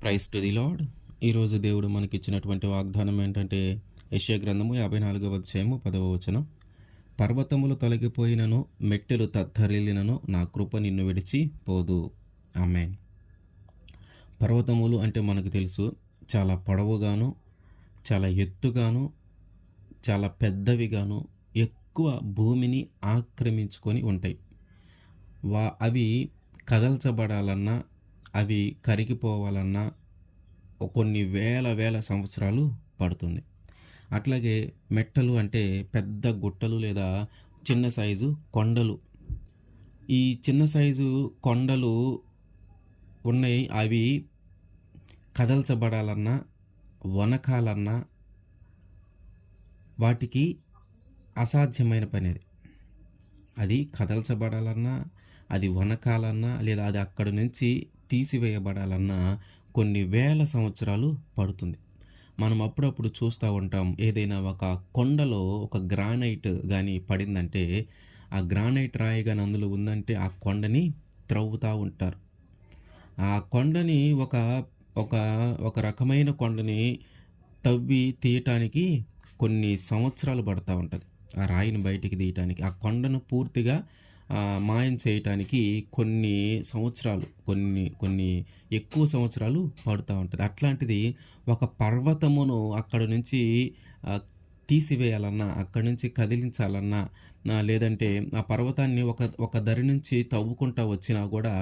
Praise to the lord. ఈరోజు దేవుడు మనకిచ్చినటువంటి వాగ్దానం ఏంటంటే, యెషయా గ్రంథము 54వ అధ్యాయము 10వ వచనం. పర్వతములు తొలగిపోయినను, మెట్టెలు తత్తరిల్లినను, నా కృప నిన్ను విడిచి పోదు. ఆమేన్. పర్వతములు అంటే మనకు తెలుసు, చాలా పొడవుగాను, చాలా ఎత్తుగాను, చాలా పెద్దవిగాను, ఎక్కువ భూమిని ఆక్రమించుకొని ఉంటాయి. అవి కదల్చబడాలన్నా, అవి కరిగిపోవాలన్నా కొన్ని వేల సంవత్సరాలు పడుతుంది. అట్లాగే మెట్టలు అంటే పెద్ద గుట్టలు లేదా చిన్న సైజు కొండలు. ఈ చిన్న సైజు కొండలు ఉన్నాయి. అవి కదల్చబడాలన్నా, వనకాలన్నా వాటికి అసాధ్యమైన పని అది. అది కదల్చబడాలన్నా, అది వనకాలన్నా, లేదా అది అక్కడి నుంచి తీసివేయబడాలన్నా కొన్ని వేల సంవత్సరాలు పడుతుంది. మనం అప్పుడప్పుడు చూస్తూ ఉంటాం, ఏదైనా ఒక కొండలో ఒక గ్రానైట్ కానీ పడిందంటే, ఆ గ్రానైట్ రాయి కానీ అందులో ఉందంటే ఆ కొండని త్రవ్వుతూ ఉంటారు. ఆ కొండని ఒక ఒక ఒక రకమైన కొండని తవ్వి తీయటానికి కొన్ని సంవత్సరాలు పడతా ఉంటుంది. ఆ రాయిని బయటికి తీయటానికి, ఆ కొండను పూర్తిగా మాయం చేయటానికి కొన్ని సంవత్సరాలు, కొన్ని ఎక్కువ సంవత్సరాలు పడుతూ ఉంటుంది. అట్లాంటిది ఒక పర్వతమును అక్కడి నుంచి తీసివేయాలన్నా, అక్కడి నుంచి కదిలించాలన్నా, లేదంటే ఆ పర్వతాన్ని ఒక దరి నుంచి తవ్వుకుంటా వచ్చినా కూడా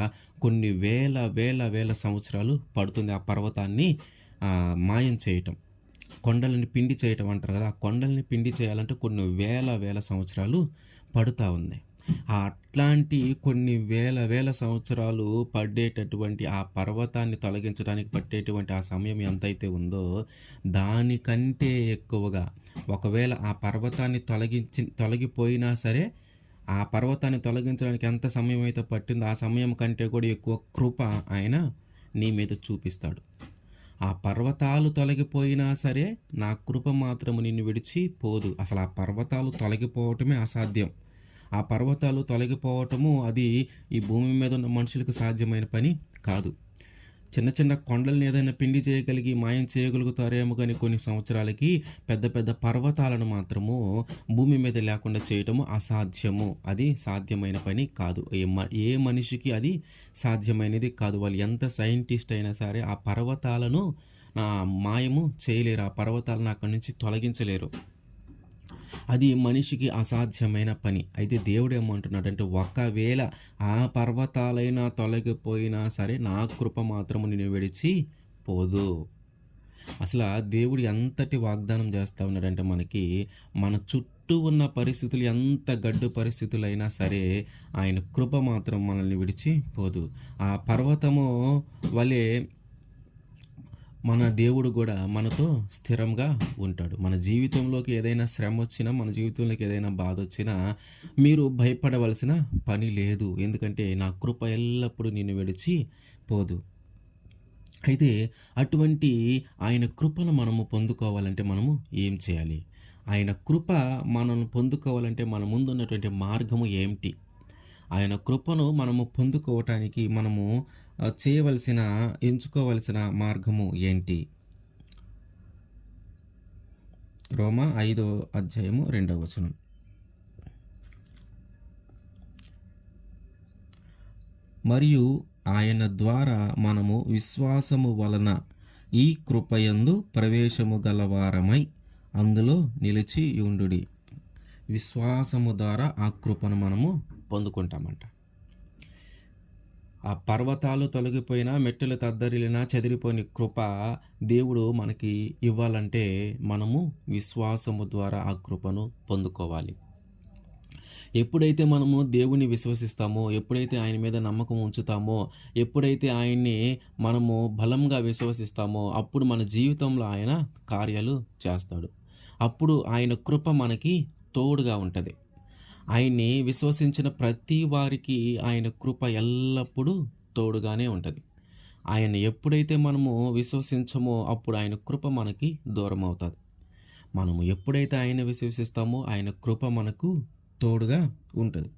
కొన్ని వేల సంవత్సరాలు పడుతుంది ఆ పర్వతాన్ని మాయం చేయటం. కొండలని పిండి చేయటం అంటారు కదా, ఆ కొండల్ని పిండి చేయాలంటే కొన్ని వేల సంవత్సరాలు పడుతూ ఉంది. అట్లాంటి కొన్ని వేల సంవత్సరాలు పడేటటువంటి ఆ పర్వతాన్ని తొలగించడానికి పట్టేటువంటి ఆ సమయం ఎంతైతే ఉందో, దానికంటే ఎక్కువగా, ఒకవేళ ఆ పర్వతాన్ని తొలగిపోయినా సరే, ఆ పర్వతాన్ని తొలగించడానికి ఎంత సమయం అయితే పట్టిందో ఆ సమయం కంటే కూడా ఎక్కువ కృప ఆయన నీ మీద చూపిస్తాడు. ఆ పర్వతాలు తొలగిపోయినా సరే నా కృప మాత్రము నిన్ను విడిచి పోదు. అసలు ఆ పర్వతాలు తొలగిపోవటమే అసాధ్యం. ఆ పర్వతాలు తొలగిపోవటము అది ఈ భూమి మీద ఉన్న మనుషులకు సాధ్యమైన పని కాదు. చిన్న కొండల్ని ఏదైనా పిండి చేయగలిగి మాయం చేయగలుగుతారేమో కానీ కొన్ని సంవత్సరాలకి పెద్ద పర్వతాలను మాత్రము భూమి మీద లేకుండా చేయటము అసాధ్యము. అది సాధ్యమైన పని కాదు. ఏ మనిషికి అది సాధ్యమైనది కాదు. వాళ్ళు ఎంత సైంటిస్ట్ అయినా సరే ఆ పర్వతాలను మాయము చేయలేరు. ఆ పర్వతాలను అక్కడి నుంచి తొలగించలేరు. అది మనిషికి అసాధ్యమైన పని. అయితే దేవుడు ఏమంటున్నాడంటే, ఒకవేళ ఆ పర్వతాలైనా తొలగిపోయినా సరే నా కృప మాత్రము నిన్ను విడిచి పోదు. అసలు దేవుడు ఎంతటి వాగ్దానం చేస్తూ ఉన్నాడంటే మనకి, మన చుట్టూ ఉన్న పరిస్థితులు ఎంత గడ్డు పరిస్థితులైనా సరే ఆయన కృప మాత్రం మనల్ని విడిచి పోదు. ఆ పర్వతము వలె మన దేవుడు కూడా మనతో స్థిరంగా ఉంటాడు. మన జీవితంలోకి ఏదైనా శ్రమ వచ్చినా, మన జీవితంలోకి ఏదైనా బాధ వచ్చినా మీరు భయపడవలసిన పని లేదు. ఎందుకంటే నా కృప ఎల్లప్పుడూ నిన్ను విడిచి పోదు. అయితే అటువంటి ఆయన కృపను మనము పొందుకోవాలంటే మనము ఏం చేయాలి? ఆయన కృప మనల్ని పొందుకోవాలంటే మన ముందున్నటువంటి మార్గము ఏమిటి? ఆయన కృపను మనము పొందుకోవటానికి మనము ఎంచుకోవలసిన మార్గము ఏంటి? రోమా 5వ అధ్యాయము 2వ వచనం. మరియు ఆయన ద్వారా మనము విశ్వాసము వలన ఈ కృపయందు ప్రవేశము గలవారమై అందులో నిలిచి యుండుడి. విశ్వాసము ద్వారా ఆ కృపను మనము పొందుకుంటామంట. ఆ పర్వతాలు తొలగిపోయినా, మెట్టెలు తద్దరిల్లినా, చెదిరిపోయిన కృప దేవుడు మనకి ఇవ్వాలంటే మనము విశ్వాసము ద్వారా ఆ కృపను పొందుకోవాలి. ఎప్పుడైతే మనము దేవుని విశ్వసిస్తామో, ఎప్పుడైతే ఆయన మీద నమ్మకం ఉంచుతామో, ఎప్పుడైతే ఆయన్ని మనము బలంగా విశ్వసిస్తామో, అప్పుడు మన జీవితంలో ఆయన కార్యాలు చేస్తాడు. అప్పుడు ఆయన కృప మనకి తోడుగా ఉంటుంది. ఆయన్ని విశ్వసించిన ప్రతి వారికి ఆయన కృప ఎల్లప్పుడూ తోడుగానే ఉంటుంది. ఆయన ఎప్పుడైతే మనము విశ్వసించమో అప్పుడు ఆయన కృప మనకి దూరం అవుతుంది. మనము ఎప్పుడైతే ఆయన విశ్వసిస్తామో ఆయన కృప మనకు తోడుగా ఉంటుంది.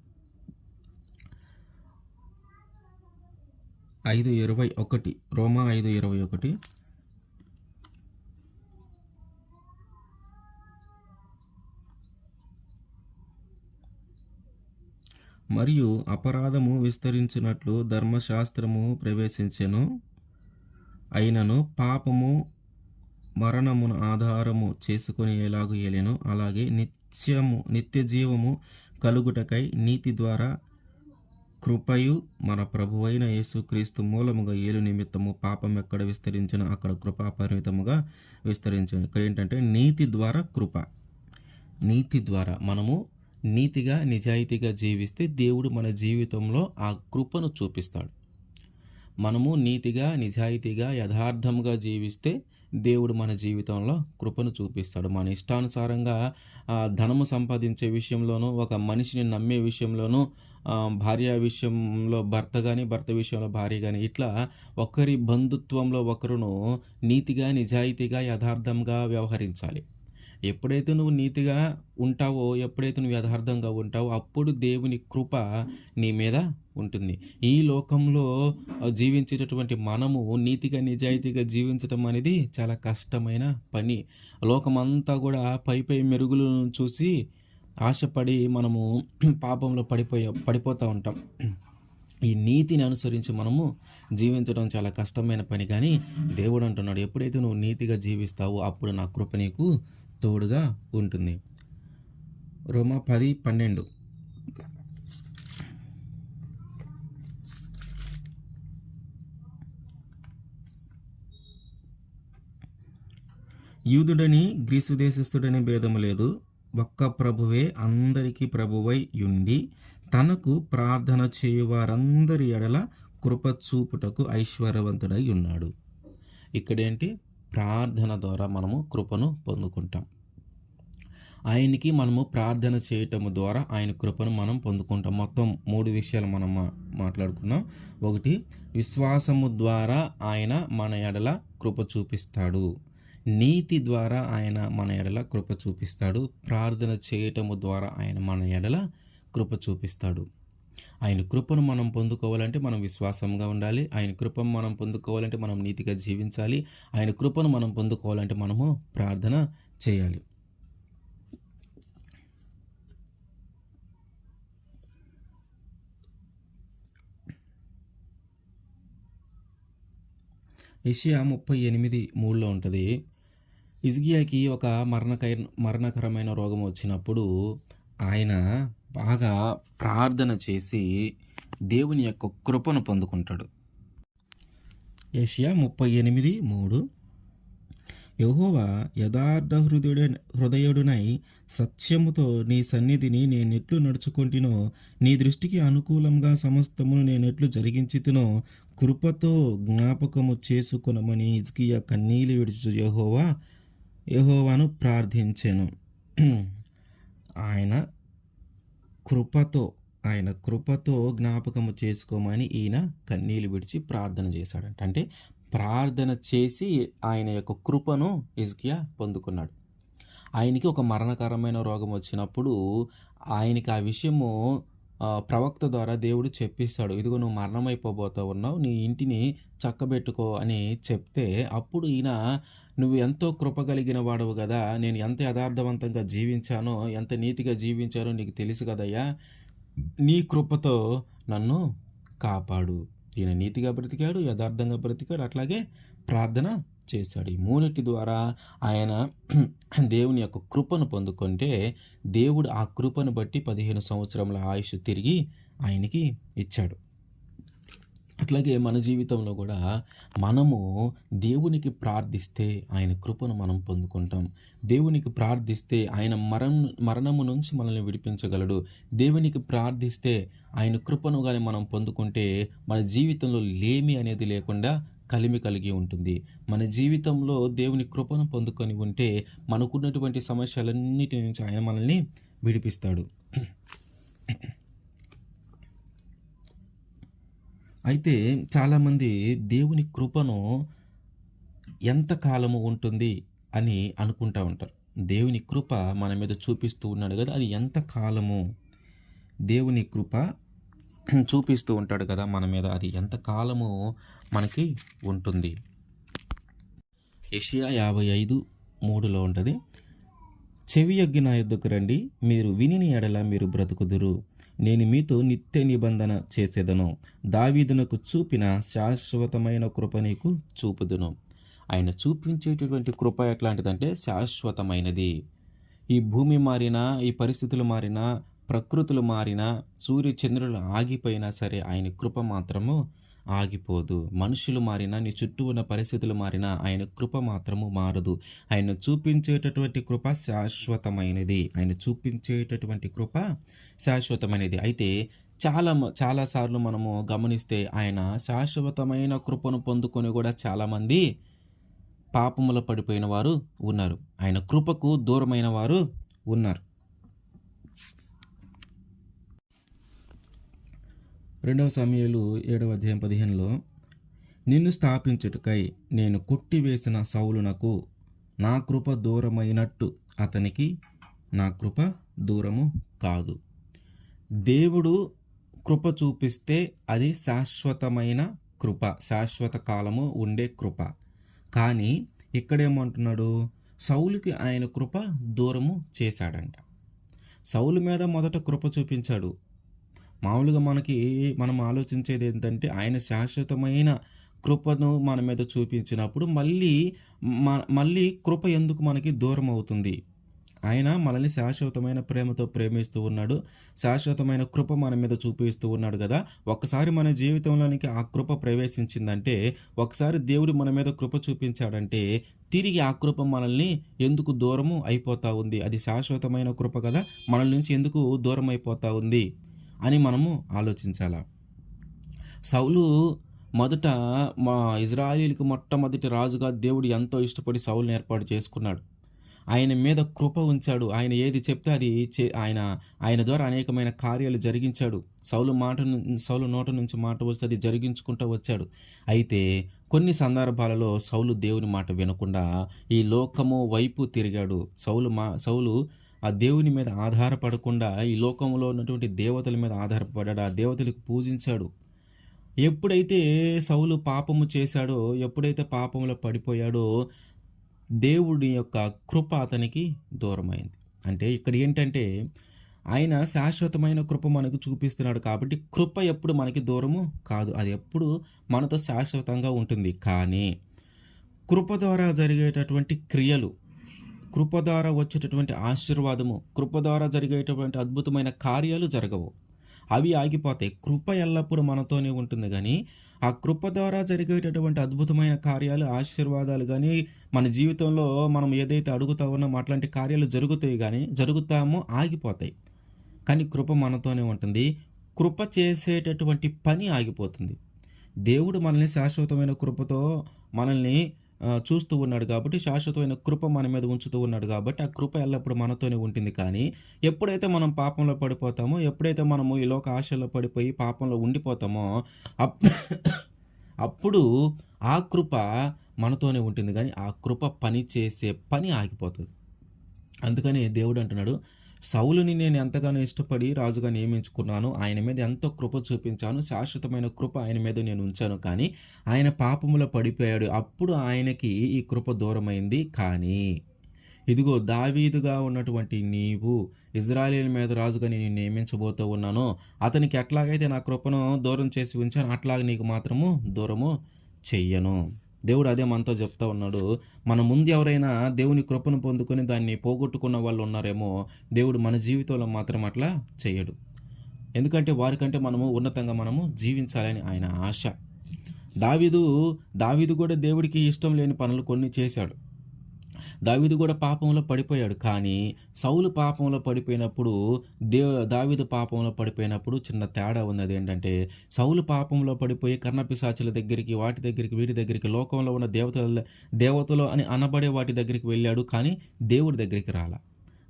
5:21 రోమా 5:21. మరియు అపరాధము విస్తరించినట్లు ధర్మశాస్త్రము ప్రవేశించెను, అయినను పాపము మరణమును ఆధారము చేసుకొని ఎలాగు ఏలెనో అలాగే నిత్య జీవము కలుగుటకై నీతి ద్వారా కృపయు మన ప్రభువైన యేసుక్రీస్తు మూలముగా ఏలు నిమిత్తము పాపం ఎక్కడ విస్తరించినా అక్కడ కృప పరిమితముగా విస్తరించింది. ఇక్కడ ఏంటంటే నీతి ద్వారా కృప. నీతి ద్వారా మనము నీతిగా నిజాయితీగా జీవిస్తే దేవుడు మన జీవితంలో ఆ కృపను చూపిస్తాడు. మనము నీతిగా నిజాయితీగా యథార్థముగా జీవిస్తే దేవుడు మన జీవితంలో కృపను చూపిస్తాడు. మన ఇష్టానుసారంగా ధనము సంపాదించే విషయంలోనూ, ఒక మనిషిని నమ్మే విషయంలోనూ, భార్య విషయంలో భర్త కానీ, భర్త విషయంలో భార్య కానీ, ఇట్లా ఒకరి బంధుత్వంలో ఒకరును నీతిగా నిజాయితీగా యథార్థంగా వ్యవహరించాలి. ఎప్పుడైతే నువ్వు నీతిగా ఉంటావో, ఎప్పుడైతే నువ్వు యథార్థంగా ఉంటావో అప్పుడు దేవుని కృప నీ మీద ఉంటుంది. ఈ లోకంలో జీవించేటటువంటి మనము నీతిగా నిజాయితీగా జీవించటం అనేది చాలా కష్టమైన పని. లోకమంతా కూడా పై మెరుగులను చూసి ఆశపడి మనము పాపంలో పడిపోతూ ఉంటాం. ఈ నీతిని అనుసరించి మనము జీవించడం చాలా కష్టమైన పని. కానీ దేవుడు అంటున్నాడు, ఎప్పుడైతే నువ్వు నీతిగా జీవిస్తావో అప్పుడు నా కృప నీకు తోడుగా ఉంటుంది. రోమా 10:12. యూదుడని గ్రీసు దేశస్థుడని భేదము లేదు, ఒక్క ప్రభువే అందరికీ ప్రభువై యుండి తనకు ప్రార్థన చేయువారందరి ఎడల కృప చూపుటకు ఐశ్వర్యవంతుడై ఉన్నాడు. ఇక్కడేంటి? ప్రార్థన ద్వారా మనము కృపను పొందుకుంటాం. ఆయనకి మనము ప్రార్థన చేయటము ద్వారా ఆయన కృపను మనం పొందుకుంటాం. మొత్తం 3 విషయాలు మనం మాట్లాడుకున్నాం. 1, విశ్వాసము ద్వారా ఆయన మన ఎడల కృప చూపిస్తాడు. నీతి ద్వారా ఆయన మన ఎడల కృప చూపిస్తాడు. ప్రార్థన చేయటము ద్వారా ఆయన మన ఎడల కృప చూపిస్తాడు. ఆయన కృపను మనం పొందుకోవాలంటే మనం విశ్వాసంగా ఉండాలి. ఆయన కృపను మనం పొందుకోవాలంటే మనం నీతిగా జీవించాలి. ఆయన కృపను మనం పొందుకోవాలంటే మనము ప్రార్థన చేయాలి. యెషయా 38:3 ఉంటుంది. హిజ్కియాకి ఒక మరణకరమైన రోగం వచ్చినప్పుడు ఆయన బాగా ప్రార్థన చేసి దేవుని యొక్క కృపను పొందుకుంటాడు. యెషయా 38:3, యెహోవా యథార్థ హృదయుడునై సత్యముతో నీ సన్నిధిని నేనెట్లు నడుచుకొంటినో, నీ దృష్టికి అనుకూలంగా సమస్తమును నేనెట్లు జరిగించితినో కృపతో జ్ఞాపకము చేసుకొనమని హిజ్కియా కన్నీళ్లు విడుచు యెహోవాను ప్రార్థించెను. ఆయన కృపతో జ్ఞాపకము చేసుకోమని ఈయన కన్నీళ్లు విడిచి ప్రార్థన చేశాడంట. అంటే ప్రార్థన చేసి ఆయన యొక్క కృపను హిజ్కియా పొందుకున్నాడు. ఆయనకి ఒక మరణకరమైన రోగం వచ్చినప్పుడు ఆయనకి ఆ విషయము ప్రవక్త ద్వారా దేవుడు చెప్పిస్తాడు. ఇదిగో నువ్వు మరణమైపోబోతూ ఉన్నావు, నీ ఇంటిని చక్కబెట్టుకో అని చెప్తే అప్పుడు ఈయన, నువ్వు ఎంతో కృప కలిగిన వాడవు కదా, నేను ఎంత యథార్థవంతంగా జీవించానో, ఎంత నీతిగా జీవించానో నీకు తెలుసు కదయ్యా, నీ కృపతో నన్ను కాపాడు. ఈయన నీతిగా బ్రతికాడు, యథార్థంగా బ్రతికాడు, అట్లాగే ప్రార్థన చేశాడు. ఈ మూడిటి ద్వారా ఆయన దేవుని యొక్క కృపను పొందుకుంటే దేవుడు ఆ కృపను బట్టి 15 సంవత్సరముల ఆయుష్ తిరిగి ఆయనకి ఇచ్చాడు. అట్లాగే మన జీవితంలో కూడా మనము దేవునికి ప్రార్థిస్తే ఆయన కృపను మనం పొందుకుంటాం. దేవునికి ప్రార్థిస్తే ఆయన మరణము నుంచి మనల్ని విడిపించగలడు. దేవునికి ప్రార్థిస్తే ఆయన కృపను కానీ మనం పొందుకుంటే మన జీవితంలో లేమి అనేది లేకుండా కలిమి కలిగి ఉంటుంది. మన జీవితంలో దేవుని కృపను పొందుకొని ఉంటే మనకున్నటువంటి సమస్యలన్నిటి నుంచి ఆయన మనల్ని విడిపిస్తాడు. అయితే చాలామంది దేవుని కృపను ఎంతకాలము ఉంటుంది అని అనుకుంటూ ఉంటారు. దేవుని కృప మన మీద చూపిస్తూ ఉన్నాడు కదా, అది ఎంతకాలము? దేవుని కృప చూపిస్తూ ఉంటాడు కదా మన మీద. అది ఎంత కాలము మనకి ఉంటుంది. యెషయా 55:3లో ఉంటది. చెవియొగ్గి నా యొద్దకు రండి, మీరు వినిన ఎడల మీరు బ్రతుకుదురు. నేను మీతో నిత్య నిబంధన చేసేదను. దావీదునకు చూపిన శాశ్వతమైన కృప నీకు చూపుదును. ఆయన చూపించేటటువంటి కృప ఎట్లాంటిదంటే శాశ్వతమైనది. ఈ భూమి మారినా, ఈ పరిస్థితులు మారినా, ప్రకృతులు మారినా, సూర్య చంద్రులు ఆగిపోయినా సరే ఆయన కృప మాత్రము ఆగిపోదు. మనుషులు మారినా, నీ చుట్టూ ఉన్న పరిస్థితులు మారినా ఆయన కృప మాత్రము మారదు. ఆయన చూపించేటటువంటి కృప శాశ్వతమైనది. ఆయన చూపించేటటువంటి కృప శాశ్వతమైనది. అయితే చాలా సార్లు మనము గమనిస్తే ఆయన శాశ్వతమైన కృపను పొందుకొని కూడా చాలామంది పాపములో పడిపోయిన వారు ఉన్నారు. ఆయన కృపకు దూరమైన వారు ఉన్నారు. 2 సమూయేలు 7:15లో నిన్ను స్థాపించుటకై నేను కొట్టివేసిన సౌలునకు నా కృప దూరమైనట్టు అతనికి నా కృప దూరము కాదు. దేవుడు కృప చూపిస్తే అది శాశ్వతమైన కృప, శాశ్వత కాలము ఉండే కృప. కానీ ఇక్కడేమంటున్నాడు, సౌలుకి ఆయన కృప దూరము చేశాడంట. సౌలు మీద మొదట కృప చూపించాడు. మామూలుగా మనం ఆలోచించేది ఏంటంటే ఆయన శాశ్వతమైన కృపను మన మీద చూపించినప్పుడు మళ్ళీ కృప ఎందుకు మనకి దూరం అవుతుంది? ఆయన మనల్ని శాశ్వతమైన ప్రేమతో ప్రేమిస్తూ ఉన్నాడు. శాశ్వతమైన కృప మన మీద చూపిస్తూ ఉన్నాడు కదా. ఒక్కసారి మన జీవితంలోనికి ఆ కృప ప్రవేశించిందంటే, ఒకసారి దేవుడు మన మీద కృప చూపించాడంటే తిరిగి ఆ కృప మనల్ని ఎందుకు దూరము అయిపోతా ఉంది? అది శాశ్వతమైన కృప కదా, మనల్ నుంచి ఎందుకు దూరం అయిపోతా ఉంది అని మనము ఆలోచించాల. సౌలు మొదట ఇజ్రాయేలుకి మొట్టమొదటి రాజుగా దేవుడు ఎంతో ఇష్టపడి సౌలుని ఏర్పాటు చేసుకున్నాడు. ఆయన మీద కృప ఉంచాడు. ఆయన ఏది చెప్తే అది ఆయన ద్వారా అనేకమైన కార్యాలు జరిగించాడు. సౌలు నోట నుంచి మాట వస్తే అది జరిగించుకుంటూ వచ్చాడు. అయితే కొన్ని సందర్భాలలో సౌలు దేవుని మాట వినకుండా ఈ లోకము వైపు తిరిగాడు. సౌలు ఆ దేవుని మీద ఆధారపడకుండా ఈ లోకంలో ఉన్నటువంటి దేవతల మీద ఆధారపడ్డాడు. ఆ దేవతలకు పూజించాడు. ఎప్పుడైతే సౌలు పాపము చేశాడో, ఎప్పుడైతే పాపంలో పడిపోయాడో, దేవుడి యొక్క కృప అతనికి దూరమైంది. అంటే ఇక్కడ ఏంటంటే ఆయన శాశ్వతమైన కృప మనకు చూపిస్తున్నాడు కాబట్టి కృప ఎప్పుడు మనకి దూరము కాదు, అది ఎప్పుడు మనతో శాశ్వతంగా ఉంటుంది. కానీ కృప ద్వారా జరిగేటటువంటి క్రియలు, కృప ద్వారా వచ్చేటటువంటి ఆశీర్వాదము, కృప ద్వారా జరిగేటటువంటి అద్భుతమైన కార్యాలు జరగవు, అవి ఆగిపోతాయి. కృప ఎల్లప్పుడూ మనతోనే ఉంటుంది. కానీ ఆ కృప ద్వారా జరిగేటటువంటి అద్భుతమైన కార్యాలు, ఆశీర్వాదాలు కానీ మన జీవితంలో మనం ఏదైతే అడుగుతా ఉన్నామో అట్లాంటి కార్యాలు జరుగుతాయి, కానీ జరుగుతామో ఆగిపోతాయి. కానీ కృప మనతోనే ఉంటుంది. కృప చేసేటటువంటి పని ఆగిపోతుంది. దేవుడు మనల్ని శాశ్వతమైన కృపతో మనల్ని చూస్తూ ఉన్నాడు కాబట్టి, శాశ్వతమైన కృప మన మీద ఉంచుతూ ఉన్నాడు కాబట్టి ఆ కృప ఎల్లప్పుడూ మనతోనే ఉంటుంది. కానీ ఎప్పుడైతే మనం పాపంలో పడిపోతామో, ఎప్పుడైతే మనము ఈ లోక ఆశల్లో పడిపోయి పాపంలో ఉండిపోతామో అప్పుడు ఆ కృప మనతోనే ఉంటుంది. కానీ ఆ కృప పని చేసే పని ఆగిపోతుంది. అందుకని దేవుడు అంటున్నాడు, సౌలుని నేను ఎంతగానో ఇష్టపడి రాజుగా నియమించుకున్నాను, ఆయన మీద ఎంతో కృప చూపించాను, శాశ్వతమైన కృప ఆయన మీద నేను ఉంచాను. కానీ ఆయన పాపములో పడిపోయాడు, అప్పుడు ఆయనకి ఈ కృప దూరమైంది. కానీ ఇదిగో దావీదుగా ఉన్నటువంటి నీవు ఇజ్రాయేలు మీద రాజుగా నేను నియమించబోతూ ఉన్నాను, అతనికి ఎట్లాగైతే నా కృపను దూరం చేసి ఉంచాను అట్లాగే నీకు మాత్రము దూరము చెయ్యను. దేవుడు అదే మనతో చెప్తా ఉన్నాడు. మన ముందు ఎవరైనా దేవుని కృపను పొందుకొని దాన్ని పోగొట్టుకున్న వాళ్ళు ఉన్నారేమో, దేవుడు మన జీవితంలో మాత్రం అట్లా చేయడు. ఎందుకంటే వారికంటే మనము ఉన్నతంగా మనము జీవించాలని ఆయన ఆశ. దావీదు కూడా దేవుడికి ఇష్టం లేని పనులు కొన్ని చేశాడు. దావీదు కూడా పాపంలో పడిపోయాడు. కానీ సౌలు పాపంలో పడిపోయినప్పుడు, దావీదు పాపంలో పడిపోయినప్పుడు చిన్న తేడా ఉన్నది. ఏంటంటే సౌలు పాపంలో పడిపోయి కర్ణపిశాచుల దగ్గరికి, వాటి దగ్గరికి, వీటి దగ్గరికి, లోకంలో ఉన్న దేవతలు అని అనబడే వాటి దగ్గరికి వెళ్ళాడు. కానీ దేవుడి దగ్గరికి రాలా.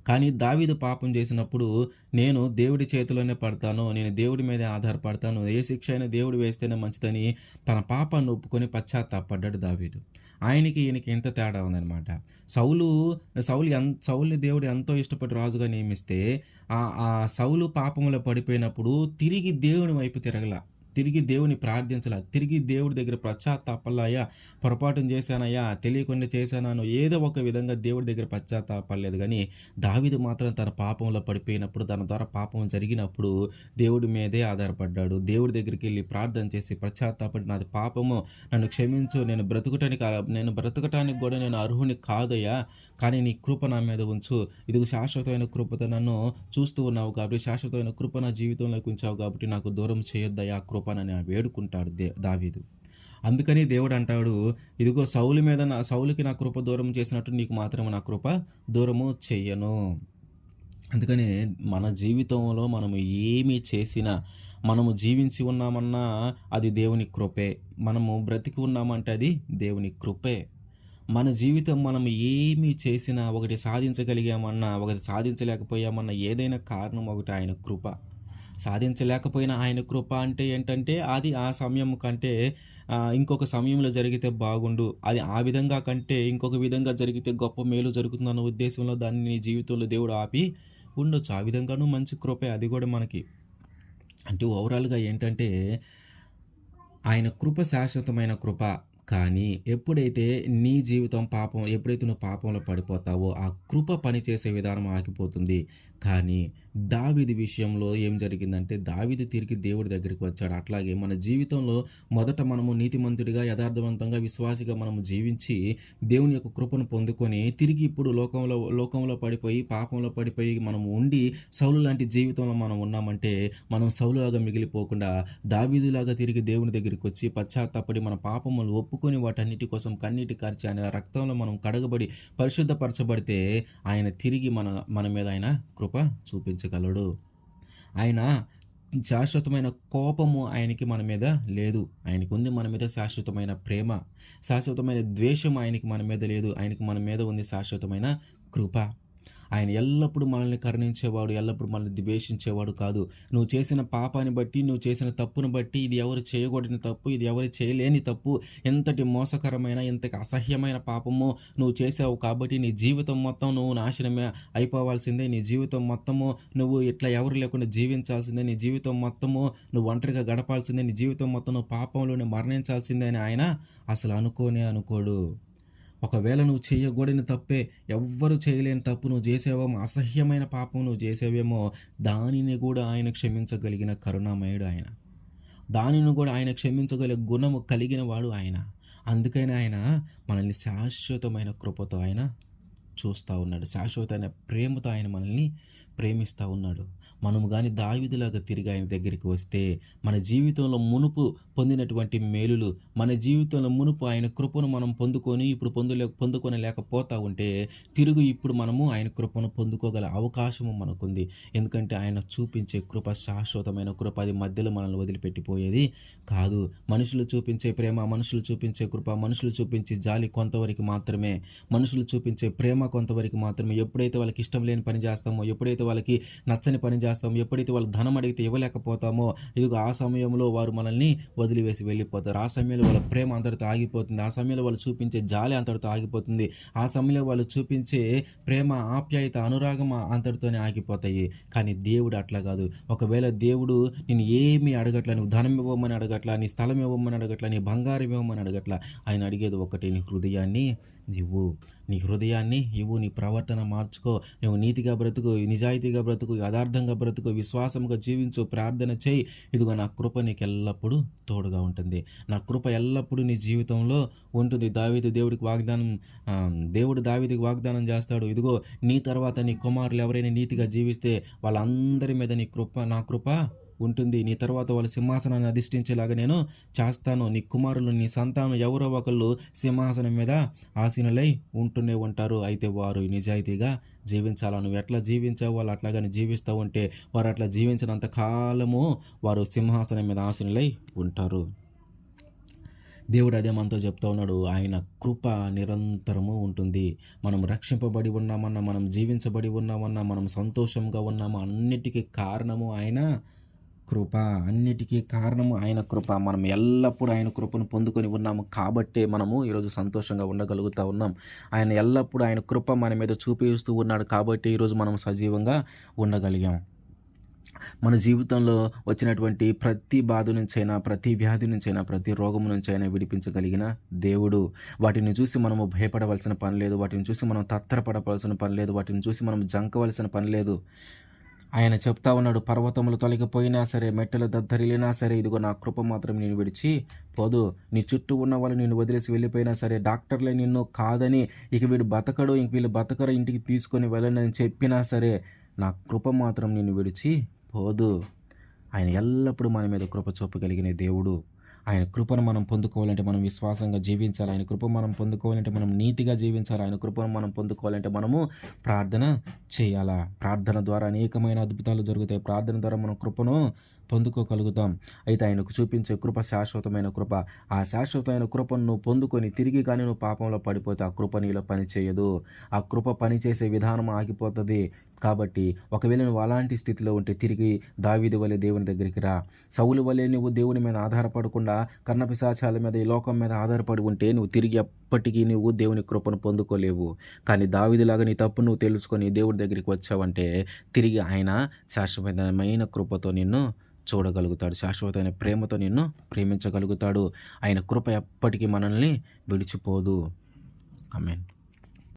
కానీ దావీదు పాపం చేసినప్పుడు నేను దేవుడి చేతిలోనే పడతాను. నేను దేవుడి మీదే ఆధారపడతాను. ఏ శిక్ష అయినా దేవుడు వేస్తేనే మంచిదని తన పాపాన్ని ఒప్పుకొని పశ్చాత్తాపడ్డాడు దావీదు. ఆయనకి, ఈయనకి ఎంత తేడా ఉందనమాట. సౌలు సౌలుని దేవుడు ఎంతో ఇష్టపడి రాజుగా నియమిస్తే ఆ సౌలు పాపంలో పడిపోయినప్పుడు తిరిగి దేవుని వైపు తిరగల. తిరిగి దేవుని ప్రార్థించలా. తిరిగి దేవుడి దగ్గర పశ్చాత్తాపడలా. అయ్యా! పొరపాటున చేశానయ్యా! తెలియకుండా చేశానను ఏదో ఒక విధంగా దేవుడి దగ్గర పశ్చాత్తాపడలేదు గానీ, దావీదు మాత్రం తన పాపంలో పడిపోయినప్పుడు, తన ద్వారా పాపం జరిగినప్పుడు దేవుడి మీదే ఆధారపడ్డాడు. దేవుడి దగ్గరికెళ్ళి ప్రార్థన చేసి పశ్చాత్తాపడి నాది పాపము, నన్ను క్షమించు. నేను బ్రతకటానికి గూడా నేను అర్హుడిని కాదయ్యా! కానీ నీ కృప నా మీద ఉంచు. ఇదిగో శాశ్వతమైన కృపతో నన్ను చూస్తూ ఉన్నావు కాబట్టి, శాశ్వతమైన కృప నా జీవితంలోకి ఉంచావు కాబట్టి నాకు దూరం చేయొద్దయ్యా ఆ కృపనని వేడుకుంటాడు దావీదు. అందుకని దేవుడంటాడు, ఇదిగో సౌలుకి నా కృప దూరం చేసినట్టు నీకు మాత్రం నా కృప దూరము చెయ్యను. అందుకనే మన జీవితంలో మనము ఏమి చేసినా, మనము జీవించి ఉన్నామన్నా అది దేవుని కృపే. మనము బ్రతికి ఉన్నామంటే అది దేవుని కృపే. మన జీవితం మనం ఏమి చేసినా, ఒకటి సాధించగలిగామన్నా, ఒకటి సాధించలేకపోయామన్నా ఏదైనా కారణం ఒకటి ఆయన కృప. సాధించలేకపోయినా ఆయన కృప అంటే ఏంటంటే, అది ఆ సమయం కంటే ఇంకొక సమయంలో జరిగితే బాగుండు. అది ఆ విధంగా కంటే ఇంకొక విధంగా జరిగితే గొప్ప మేలు జరుగుతుందన్న ఉద్దేశంలో దాన్ని నీ జీవితంలో దేవుడు ఆపి ఉండొచ్చు. ఆ విధంగాను మంచి కృపే అది గూడా మనకి. అంటే ఓవరాల్‌గా ఏంటంటే, ఆయన కృప శాశ్వతమైన కృప. కానీ ఎప్పుడైతే ఎప్పుడైతే నువ్వు పాపంలో పడిపోతావో, ఆ కృప పనిచేసే విధానం ఆగిపోతుంది. కానీ దావీదు విషయంలో ఏం జరిగిందంటే, దావీదు తిరిగి దేవుడి దగ్గరికి వచ్చాడు. అట్లాగే మన జీవితంలో మొదట మనము నీతిమంతుడిగా, యథార్థవంతంగా, విశ్వాసిగా మనము జీవించి, దేవుని యొక్క కృపను పొందుకొని, తిరిగి ఇప్పుడు లోకంలో పడిపోయి, పాపంలో పడిపోయి మనము ఉండి, సౌలు లాంటి జీవితంలో మనం ఉన్నామంటే, మనం సౌలులాగా మిగిలిపోకుండా, దావీదులాగా తిరిగి దేవుని దగ్గరికి వచ్చి, పశ్చాత్తాపడి మన పాపములు ఒప్పుకొని వాటన్నిటి కోసం కన్నీటి కార్చి ఆయన రక్తంలో మనం కడగబడి, పరిశుద్ధపరచబడితే, ఆయన తిరిగి మన మీద ఆయన కృప చూపించగలడు. ఆయన శాశ్వతమైన కోపము ఆయనకి మన మీద లేదు. ఆయనకుంది మన మీద శాశ్వతమైన ప్రేమ. శాశ్వతమైన ద్వేషం ఆయనకి మన మీద లేదు. ఆయనకి మన మీద ఉంది శాశ్వతమైన కృప. ఆయన ఎల్లప్పుడూ మనల్ని కరుణించేవాడు. ఎల్లప్పుడూ మనల్ని ద్వేషించేవాడు కాదు. నువ్వు చేసిన పాపాన్ని బట్టి, నువ్వు చేసిన తప్పును బట్టి, ఇది ఎవరు చేయకూడని తప్పు, ఇది ఎవరు చేయలేని తప్పు, ఎంతటి మోసకరమైన, ఎంతటి అసహ్యమైన పాపము నువ్వు చేసావు కాబట్టి నీ జీవితం మొత్తం నువ్వు నాశనమే అయిపోవాల్సిందే. నీ జీవితం మొత్తము నువ్వు ఇట్లా ఎవరు లేకుండా జీవించాల్సిందే. నీ జీవితం మొత్తము నువ్వు ఒంటరిగా గడపాల్సిందే. నీ జీవితం మొత్తం నువ్వు పాపంలోనే మరణించాల్సిందే అని ఆయన అసలు అనుకోడు. ఒకవేళ నువ్వు చేయకూడని తప్పే, ఎవ్వరు చేయలేని తప్పు నువ్వు చేసావేమో, అసహ్యమైన పాపం నువ్వు చేసావేమో, దానిని కూడా ఆయన క్షమించగలిగిన కరుణామయుడు ఆయన. దానిని కూడా ఆయన క్షమించగలిగే గుణము కలిగిన వాడు ఆయన. అందుకని ఆయన మనల్ని శాశ్వతమైన కృపతో ఆయన చూస్తా ఉన్నాడు. శాశ్వతమైన ప్రేమతో ఆయన మనల్ని ప్రేమిస్తా ఉన్నాడు. మనము గాని దావీదులాగా తిరిగి ఆయన దగ్గరికి వస్తే, మన జీవితంలో మునుపు పొందినటువంటి మేలులు, మన జీవితంలో మునుపు ఆయన కృపను మనం పొందుకొని, ఇప్పుడు పొందుకోలేకపోతా ఉంటే, ఇప్పుడు మనము ఆయన కృపను పొందుకోగల అవకాశము మనకుంది. ఎందుకంటే ఆయన చూపించే కృప శాశ్వతమైన కృప. అది మధ్యలో మనల్ని వదిలిపెట్టిపోయేది కాదు. మనుషులు చూపించే ప్రేమ, మనుషులు చూపించే కృప, మనుషులు చూపించే జాలి కొంతవరకు మాత్రమే. మనుషులు చూపించే ప్రేమ కొంతవరకు మాత్రమే. ఎప్పుడైతే వాళ్ళకి ఇష్టం లేని పని చేస్తామో, ఎప్పుడైతే వాళ్ళకి నచ్చని పని చేస్తామో, ఎప్పుడైతే వాళ్ళు ధనం అడిగితే ఇవ్వలేకపోతామో, ఇదిగో ఆ సమయంలో వారు మనల్ని వదిలివేసి వెళ్ళిపోతారు. ఆ సమయంలో వాళ్ళ ప్రేమ అంతటితో ఆగిపోతుంది. ఆ సమయంలో వాళ్ళు చూపించే జాలి అంతటితో ఆగిపోతుంది. ఆ సమయంలో వాళ్ళు చూపించే ప్రేమ, ఆప్యాయత, అనురాగం అంతటితోనే ఆగిపోతాయి. కానీ దేవుడు అట్లా కాదు. ఒకవేళ దేవుడు నిన్ను ఏమీ అడగట్లా, నువ్వు ధనం ఇవ్వమని అడగట్లా, నీ స్థలం ఇవ్వమని అడగట్లా, నీ బంగారం ఇవ్వమని అడగట్లా. ఆయన అడిగేది ఒకటే, నీ హృదయాన్ని ఇవ్వు. నీ హృదయాన్ని ఇవ్వు. నీ ప్రవర్తన మార్చుకో. నువ్వు నీతిగా బ్రతుకు, నిజాయితీగా బ్రతుకు, యథార్థంగా బ్రతుకు, విశ్వాసంగా జీవించు, ప్రార్థన చేయి. ఇదిగో నా కృప నీకు ఎల్లప్పుడూ తోడుగా ఉంటుంది. నా కృప ఎల్లప్పుడూ నీ జీవితంలో ఉంటుంది. దేవుడు దావీదుకి వాగ్దానం చేస్తాడు. ఇదిగో నీ తర్వాత నీ కుమారులు ఎవరైనా నీతిగా జీవిస్తే వాళ్ళందరి మీద నా కృప ఉంటుంది. నీ తర్వాత వాళ్ళ సింహాసనాన్ని అధిష్ఠించేలాగా నేను చేస్తాను. నీ కుమారులు, నీ సంతానం ఎవరో ఒకళ్ళు సింహాసనం మీద ఆసీనులై ఉంటూనే ఉంటారు. అయితే వారు నిజాయితీగా జీవించాలా. నువ్వు ఎట్లా జీవించావు వాళ్ళు అట్లాగానే జీవిస్తూ ఉంటే, వారు అట్లా జీవించినంత కాలము వారు సింహాసనం మీద ఆసీనులై ఉంటారు. దేవుడు అదే మనతో చెప్తా ఉన్నాడు. ఆయన కృప నిరంతరము ఉంటుంది. మనం రక్షింపబడి ఉన్నామన్నా, మనం జీవించబడి ఉన్నామన్నా, మనం సంతోషంగా ఉన్నామా అన్నిటికి కారణము ఆయన కృప. అన్నిటికి కారణము ఆయన కృప. మనం ఎల్లప్పుడూ ఆయన కృపను పొందుకొని ఉన్నాము కాబట్టే మనము ఈరోజు సంతోషంగా ఉండగలుగుతా ఉన్నాం. ఆయన ఎల్లప్పుడూ ఆయన కృప మన మీద చూపిస్తూ ఉన్నాడు కాబట్టి ఈరోజు మనం సజీవంగా ఉండగలిగాం. మన జీవితంలో వచ్చినటువంటి ప్రతి బాధ నుంచైనా, ప్రతి వ్యాధి నుంచైనా, ప్రతి రోగము నుంచైనా విడిపించగలిగిన దేవుడు. వాటిని చూసి మనము భయపడవలసిన పని లేదు. వాటిని చూసి మనం తత్తరపడవలసిన పని లేదు. వాటిని చూసి మనం జంకవలసిన పని లేదు. ఆయన చెప్తా ఉన్నాడు, పర్వతములు తొలగిపోయినా సరే, మెట్టలు దద్దరిల్లినా సరే, ఇదిగో నా కృప మాత్రం నిన్ను విడిచి పోదు. నీ చుట్టూ ఉన్న వాళ్ళు నిన్ను వదిలేసి వెళ్ళిపోయినా సరే, డాక్టర్లే నిన్ను కాదని, ఇక వీడు బతకడు, ఇంక వీళ్ళు బతకరు, ఇంటికి తీసుకొని వెళ్ళనని చెప్పినా సరే, నా కృప మాత్రం నిన్ను విడిచి పోదు. ఆయన ఎల్లప్పుడూ మన మీద కృప చూపగలిగిన దేవుడు. ఆయన కృపను మనం పొందుకోవాలంటే మనం విశ్వాసంగా జీవించాలి. ఆయన కృప మనం పొందుకోవాలంటే మనం నీతిగా జీవించాలి. ఆయన కృపను మనం పొందుకోవాలంటే మనము ప్రార్థన చేయాలా. ప్రార్థన ద్వారా అనేకమైన అద్భుతాలు జరుగుతాయి. ప్రార్థన ద్వారా మనం కృపను పొందుకోగలుగుతాం. అయితే ఆయనకు చూపించే కృప శాశ్వతమైన కృప. ఆ శాశ్వతమైన కృపను నువ్వు పొందుకొని తిరిగి కానీ నువ్వు పాపంలో పడిపోతే ఆ కృప నీలో పనిచేయదు. ఆ కృప పనిచేసే విధానం ఆగిపోతది. కాబట్టి ఒకవేళ నువ్వు అలాంటి స్థితిలో ఉంటే తిరిగి దావీదు వలె దేవుని దగ్గరికి రా. సౌలు వలె నువ్వు దేవుని మీద ఆధారపడకుండా కర్ణపిశాచాల మీద, ఈ లోకం మీద ఆధారపడి ఉంటే నువ్వు తిరిగి ఎప్పటికీ నువ్వు దేవుని కృపను పొందుకోలేవు. కానీ దావీదులాగా నీ తప్పు నువ్వు తెలుసుకొని దేవుడి దగ్గరికి వచ్చావంటే తిరిగి ఆయన శాశ్వతమైన కృపతో నిన్ను చూడగలుగుతాడు. శాశ్వతమైన ప్రేమతో నిన్ను ప్రేమించగలుగుతాడు. ఆయన కృప ఎప్పటికీ మనల్ని విడిచిపోదు. ఆమేన్.